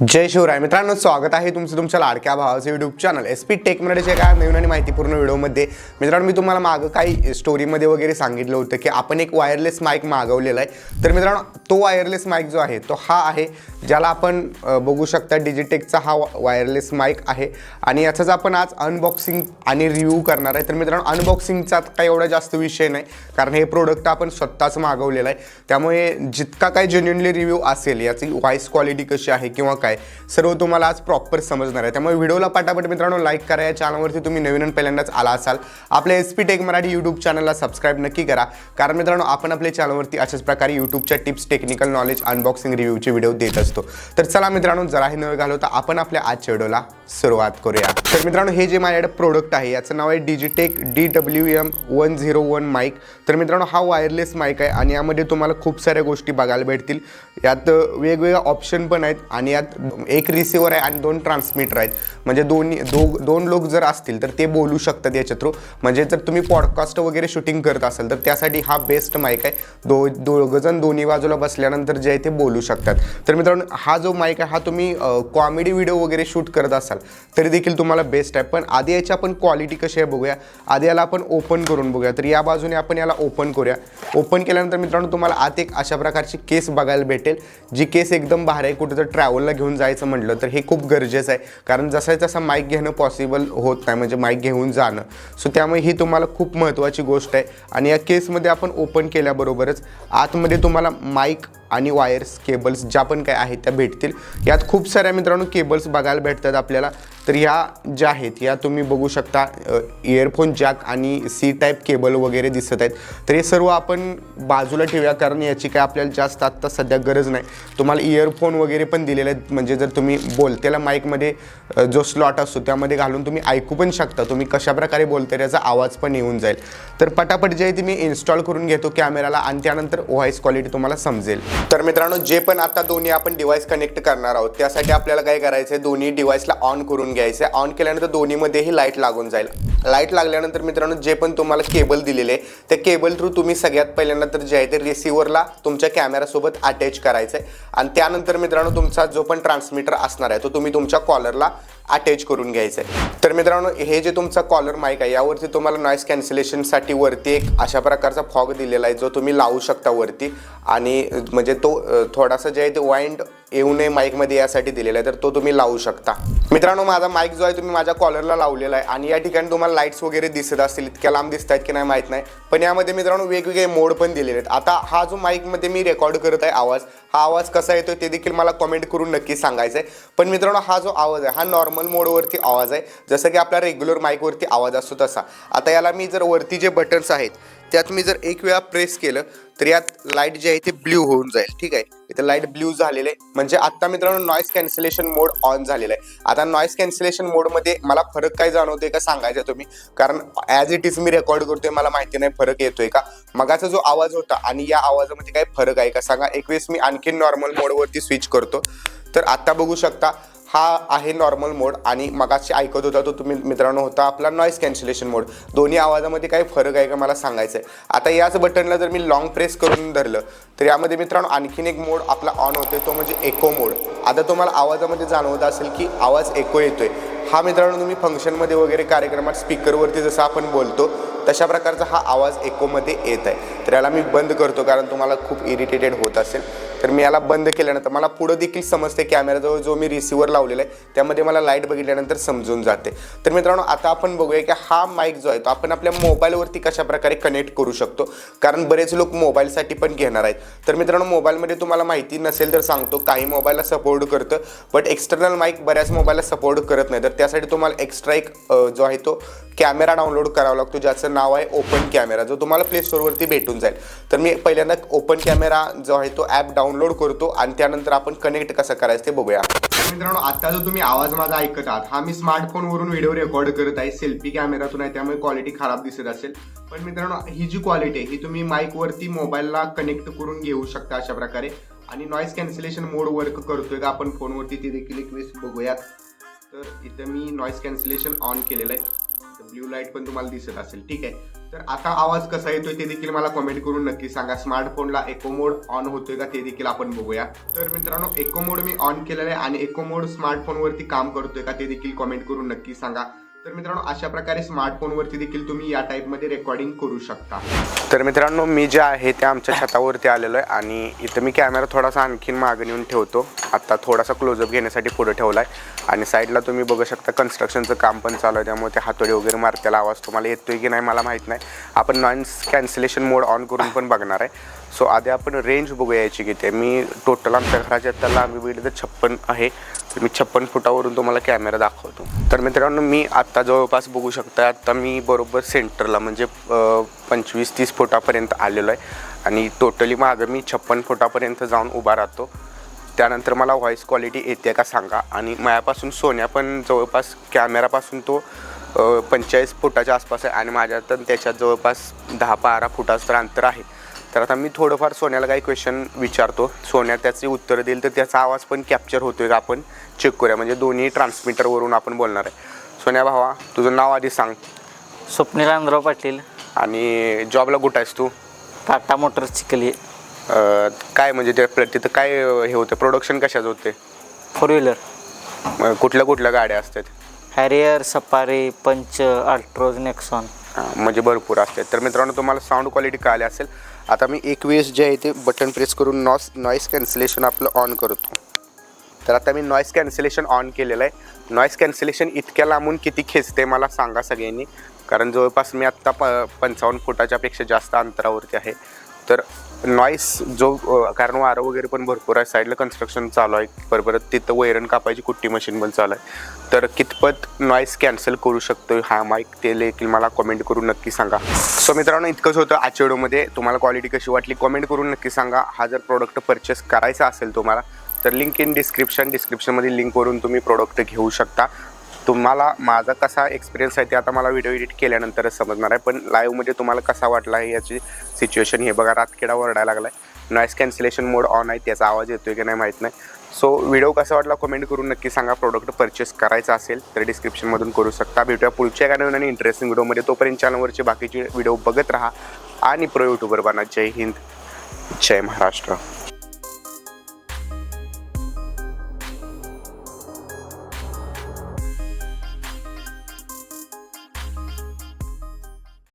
जय शिवराय मित्रांनो, स्वागत आहे तुमचं तुमच्या लाडक्या भावाचं यूट्यूब चॅनल SP टेक मराठीच्या एका नवीन आणि माहितीपूर्ण व्हिडिओमध्ये. मित्रांनो, मी तुम्हाला मागं काही स्टोरीमध्ये वगैरे सांगितलं होतं की आपण एक वायरलेस माईक मागवलेला आहे. तर मित्रांनो, तो वायरलेस माईक जो आहे तो हा आहे, ज्याला आपण बघू शकता डिजिटेकचा हा वायरलेस माईक आहे आणि याचाच आपण आज अनबॉक्सिंग आणि रिव्ह्यू करणार आहे. तर मित्रांनो, अनबॉक्सिंगचा काही एवढा जास्त विषय नाही, कारण हे प्रोडक्ट आपण स्वतःच मागवलेलं आहे. त्यामुळे जितका काही जेन्युइनली रिव्ह्यू असेल, याची व्हॉइस क्वालिटी कशी आहे किंवा काय सर्व तुम्हाला आज प्रॉपर समजणार आहे. त्यामुळे व्हिडिओला पटापट मित्रांनो लाईक करा. या चॅनलवरती तुम्ही नवीन आणि पहिल्यांदाच आला असाल, आपल्या SP टेक मराठी यूट्यूब चॅनलला सबस्क्राईब नक्की करा, कारण मित्रांनो आपण आपल्या चॅनलवरती अशाच प्रकारे यूट्यूबच्या टिप्स, टेक्निकल नॉलेज, अनबॉक्सिंग, रिव्ह्यूचे व्हिडिओ देत असतो. तर चला मित्रांनो, जराही न घालवता आपण आपल्या आजच्या व्हिडिओला सुरुवात करूया. तर मित्रांनो, हे जे माझ्याकडे प्रोडक्ट आहे याचं नाव आहे डिजिटेक DWM101 माईक. तर मित्रांनो, हा वायरलेस माईक आहे आणि यामध्ये तुम्हाला खूप साऱ्या गोष्टी बघायला भेटतील. यात वेगवेगळे ऑप्शन पण आहेत आणि यात एक रिसिव्हर आहे आणि 2 ट्रान्समीटर आहेत. म्हणजे दोन लोक जर असतील तर ते बोलू शकतात याच्या थ्रू. म्हणजे जर तुम्ही पॉडकास्ट वगैरे शूटिंग करत असाल तर त्यासाठी हा बेस्ट माईक आहे. दोघंजण दोन्ही बाजूला बसल्यानंतर जे आहे ते बोलू शकतात. तर मित्रांनो, हा जो माईक आहे हा तुम्ही कॉमेडी व्हिडिओ वगैरे शूट करत असाल तरी देखील तुम्हाला बेस्ट आहे. पण आधी याची आपण क्वालिटी कशी आहे बघूया. आधी याला आपण ओपन करून बघूया. तर या बाजूने आपण याला ओपन करूया. ओपन केल्यानंतर मित्रांनो, तुम्हाला आत एक अशा प्रकारची केस बघायला भेटेल, जी केस एकदम भारी आहे. कुठं जर ट्रॅव्हलला घेऊन जायचं म्हटलं तर हे खूप गरजेचं आहे, कारण जसा तसा माईक घेणं पॉसिबल होत नाही, म्हणजे माईक घेऊन जाणं. सो त्यामुळे ही तुम्हाला खूप महत्त्वाची गोष्ट आहे. आणि या केसमध्ये आपण ओपन केल्याबरोबरच आतमध्ये तुम्हाला माईक आणि वायर्स, केबल्स ज्या पण काय आहेत त्या भेटतील. यात खूप साऱ्या मित्रांनो केबल्स बघायला भेटतात आपल्याला. तर ह्या ज्या आहेत या तुम्ही बघू शकता, इयरफोन जॅक आणि C टाईप केबल वगैरे दिसत आहेत. तर हे सर्व आपण बाजूला ठेवूया, कारण याची काय आपल्याला जास्त आत्ता सध्या गरज नाही. तुम्हाला इयरफोन वगैरे पण दिलेले आहेत, म्हणजे जर तुम्ही बोलतेला माईकमध्ये जो स्लॉट असतो त्यामध्ये घालून तुम्ही ऐकू पण शकता. तुम्ही कशाप्रकारे बोलते याचा आवाज पण येऊन जाईल. तर पटापट जे आहे ते मी इन्स्टॉल करून घेतो कॅमेराला आणि त्यानंतर व्हॉइस क्वालिटी तुम्हाला समजेल. तर मित्रांनो, जे पण आता दोन्ही आपण डिव्हाइस कनेक्ट करणार आहोत त्यासाठी आपल्याला काय करायचं आहे, दोन्ही डिव्हाइसला ऑन करून घ्यायचं आहे. ऑन केल्यानंतर दोन्हीमध्येही लाईट लागून जाईल. लाईट लागल्यानंतर मित्रांनो, जे पण तुम्हाला केबल दिलेले आहे त्या केबल थ्रू तुम्ही सगळ्यात पहिल्यांदा तर जे आहे ते रिसिव्हरला तुमच्या कॅमेरासोबत अटॅच करायचं आहे. आणि त्यानंतर मित्रांनो, तुमचा जो पण ट्रान्समीटर असणार आहे तो तुम्ही तुमच्या कॉलरला अटॅच करून घ्यायचं आहे. तर मित्रांनो, हे जे तुमचा कॉलर माईक आहे यावरती तुम्हाला नॉईस कॅन्सलेशनसाठी वरती एक अशा प्रकारचा फॉग दिलेला आहे, जो तुम्ही लावू शकता वरती. आणि म्हणजे तो थोडासा जे आहे ते वाइंड येऊ नये माईकमध्ये यासाठी दिलेला आहे, तर तो तुम्ही लावू शकता. मित्रांनो, माझा माईक जो आहे तुम्ही माझ्या कॉलरला लावलेला आहे आणि या ठिकाणी तुम्हाला लाईट्स वगैरे दिसत असतील. इतक्या लांब दिसत आहेत की नाही माहीत नाही, पण यामध्ये मित्रांनो वेगवेगळे मोड पण दिलेले आहेत. आता हा जो माईकमध्ये मी रेकॉर्ड करत आहे आवाज, हा आवाज कसा येतोय ते देखील मला कमेंट करून नक्की सांगायचं आहे. पण मित्रांनो, हा जो आवाज आहे हा नॉर्मल मोडवरती आवाज आहे, जसं की आपल्या रेग्युलर माईकवरती आवाज असतो तसा. आता याला मी जर वरती जे बटन्स आहेत त्यात मी जर एक वेळा प्रेस केलं तर यात लाईट जे आहे ते ब्ल्यू होऊन जाईल. ठीक आहे, इथं लाईट ब्ल्यू झालेलं आहे, म्हणजे आता मित्रांनो नॉईस कॅन्सलेशन मोड ऑन झालेला आहे. आता नॉईस कॅन्सलेशन मोडमध्ये मला फरक काय जाणवतोय का सांगायचं तुम्ही, कारण as it is me record करतोय, मला माहिती नाही फरक येतोय का. मगाचा जो आवाज होता आणि या आवाजामध्ये काय फरक आहे का सांगा. एक वेळेस मी आणखीन नॉर्मल मोडवरती स्विच करतो. तर आता बघू शकता हा आहे नॉर्मल मोड आणि मगाशी ऐकत होता तो तुम्ही मित्रांनो होता आपला नॉईस कॅन्सलेशन मोड. दोन्ही आवाजामध्ये काही फरक आहे का मला सांगायचं आहे. आता याच बटनला जर मी लॉंग प्रेस करून धरलं तर यामध्ये मित्रांनो आणखीन एक मोड आपला ऑन होतोय, तो म्हणजे एको मोड. आता तुम्हाला आवाजामध्ये जाणवत असेल की आवाज एको येतोय. हा मित्रांनो तुम्ही फंक्शनमध्ये वगैरे कार्यक्रमात स्पीकरवरती जसं आपण बोलतो तशा प्रकारचा हा आवाज एकोमध्ये येत आहे. तर याला मी बंद करतो, कारण तुम्हाला खूप इरिटेटेड होत असेल. तर मी याला बंद केल्यानंतर मला पुढं देखील समजते, कॅमेराजवळ जो मी रिसिव्हर लावलेला आहे त्यामध्ये मला लाईट बघितल्यानंतर समजून जाते. तर मित्रांनो, आता आपण बघूया की हा माईक जो आहे तो आपण आपल्या मोबाईलवरती कशा प्रकारे कनेक्ट करू शकतो, कारण बरेच लोक मोबाईलसाठी पण घेणार आहेत. तर मित्रांनो, मोबाईलमध्ये तुम्हाला माहिती नसेल तर सांगतो, काही मोबाईलला सपोर्ट करतं बट एक्सटर्नल माईक बऱ्याच मोबाईलला सपोर्ट करत नाही. तर त्यासाठी तुम्हाला एक्स्ट्रा एक जो आहे तो कॅमेरा डाउनलोड करावा लागतो, ज्याचं नाव आहे ओपन कॅमेरा, जो तुम्हाला प्ले स्टोअरवरती भेटून जाईल. तर मी पहिल्यांदा ओपन कॅमेरा जो आहे तो ॲप डाउनलोड करतो आणि त्यानंतर आपण कनेक्ट कसं करायचं ते बघूया. मित्रांनो, आता जो तुम्ही आवाज माझा ऐकत आहात हा मी स्मार्टफोनवरून व्हिडिओ रेकॉर्ड करत आहे, सेल्फी कॅमेरातून आहे, त्यामुळे क्वालिटी खराब दिसत असेल. पण मित्रांनो, ही जी क्वालिटी आहे ही तुम्ही माईकवरती मोबाईलला कनेक्ट करून घेऊ शकता अशा प्रकारे. आणि नॉईस कॅन्सलेशन मोड वर्क करतोय का आपण फोनवरती ते देखील एक वेळेस बघूयात. तर इथं मी नॉईस कॅन्सलेशन ऑन केलेलं आहे, ब्ल्यू लाईट पण तुम्हाला दिसत असेल. ठीक आहे, तर आता आवाज कसा येतोय ते देखील मला कमेंट करून नक्की सांगा. स्मार्टफोनला इको मोड ऑन होतोय का ते देखील आपण बघूया. तर मित्रांनो, इको मोड मी ऑन केलेला आहे आणि इको मोड स्मार्टफोनवरती काम करतोय का ते देखील कमेंट करून नक्की सांगा. तर मित्रांनो, अशा प्रकारे स्मार्टफोनवरती देखील तुम्ही या टाईपमध्ये रेकॉर्डिंग करू शकता. तर मित्रांनो, मी जे आहे ते आमच्या छतावरती आलेलो आहे आणि इथं मी कॅमेरा थोडासा आणखीन मागे नेऊन ठेवतो. आता थोडासा क्लोजअप घेण्यासाठी पुढे ठेवला आहे आणि साईडला तुम्ही बघू शकता कन्स्ट्रक्शनचं काम पण चालू आहे, त्यामुळे ते हातोडी वगैरे मारत्याला आवाज तुम्हाला येतोय की नाही मला माहीत नाही. आपण नॉइज कॅन्सलेशन मोड ऑन करून पण बघणार आहे. सो आधी आपण रेंज बघूया याची किती आहे. मी टोटल आमच्या घराच्या आता लांबी बीड 56 आहे. तर मी 56 फुटावरून तुम्हाला कॅमेरा दाखवतो. तर मित्रांनो, मी आत्ता जवळपास बघू शकता, आत्ता मी बरोबर सेंटरला म्हणजे 25-30 फुटापर्यंत आलेलो आहे आणि टोटली मागं मी 56 फुटापर्यंत जाऊन उभा राहतो. त्यानंतर मला व्हॉईस क्वालिटी येते का सांगा. आणि माझ्यापासून सोन्या पण जवळपास कॅमेरापासून तो 45 फुटाच्या आसपास आहे आणि माझ्या तर त्याच्यात जवळपास 10-12 फुटाचं तर अंतर आहे. तर आता मी थोडंफार सोन्याला काही क्वेश्चन विचारतो. सोन्या त्याचे उत्तर देईल तर त्याचा आवाज पण कॅप्चर होतोय का आपण चेक करूया. म्हणजे दोन्ही ट्रान्समीटरवरून आपण बोलणार आहे. सोन्या भावा, तुझं नाव आधी सांग. स्वप्नील आंध्रराव पाटील. आणि जॉबला कुठं आहेस तू? टाटा मोटर्स चिखली. काय म्हणजे ते तिथं काय हे होतं, प्रोडक्शन कशाचं होते? 4 व्हीलर. कुठल्या गाड्या असतात? हॅरियर, सफारी, पंच, अल्ट्रोज, नेक्सॉन. म्हणजे भरपूर असतात. तर मित्रांनो, तुम्हाला साऊंड क्वालिटी कळाली असेल. आता मी एक वेळेस जे आहे ते बटन प्रेस करून नॉईस कॅन्सलेशन आपलं ऑन करतो. तर आता मी नॉईस कॅन्सलेशन ऑन केलेलं आहे. नॉईस कॅन्सलेशन इतक्या लांबून किती खेचते मला सांगा सगळ्यांनी, कारण जवळपास मी आत्ता 55 फुटाच्यापेक्षा जास्त अंतरावरती आहे. तर नॉईस कारण वारं वगैरे पण भरपूर आहे, साईडला कन्स्ट्रक्शन चालू आहे, बरोबर तिथं वैरण कापायची कुट्टी मशीन पण चालू आहे. तर कितपत नॉईस कॅन्सल करू शकतो हा माईक ते देखील मला कमेंट करून नक्की सांगा. सो मित्रांनो, इतकंच होतं आजच्या व्हिडिओमध्ये. तुम्हाला क्वालिटी कशी वाटली कमेंट करून नक्की सांगा. हा जर प्रोडक्ट परचेस करायचा असेल तुम्हाला तर लिंक इन डिस्क्रिप्शनमध्ये लिंकवरून तुम्ही प्रोडक्ट घेऊ शकता. तुम्हाला माझा कसा एक्सपिरियन्स आहे ते आता मला व्हिडिओ एडिट केल्यानंतरच समजणार आहे, पण लाईव्हमध्ये तुम्हाला कसा वाटला आहे याची सिच्युएशन हे बघा. रातकिडा वरडायला लागला आहे. नॉईस कॅन्सलेशन मोड ऑन आहे, त्याचा आवाज येतोय की नाही माहीत नाही. सो व्हिडिओ कसा वाटला कमेंट करून नक्की सांगा. प्रोडक्ट परचेस करायचा असेल तर डिस्क्रिप्शनमधून करू शकता. भेटूया पुढच्या एका नवीन आणि इंटरेस्टिंग व्हिडिओमध्ये. तोपर्यंत चॅनलवरचे बाकीचे व्हिडिओ बघत राहा आणि प्रो यूट्यूबर बना. जय हिंद, जय महाराष्ट्र.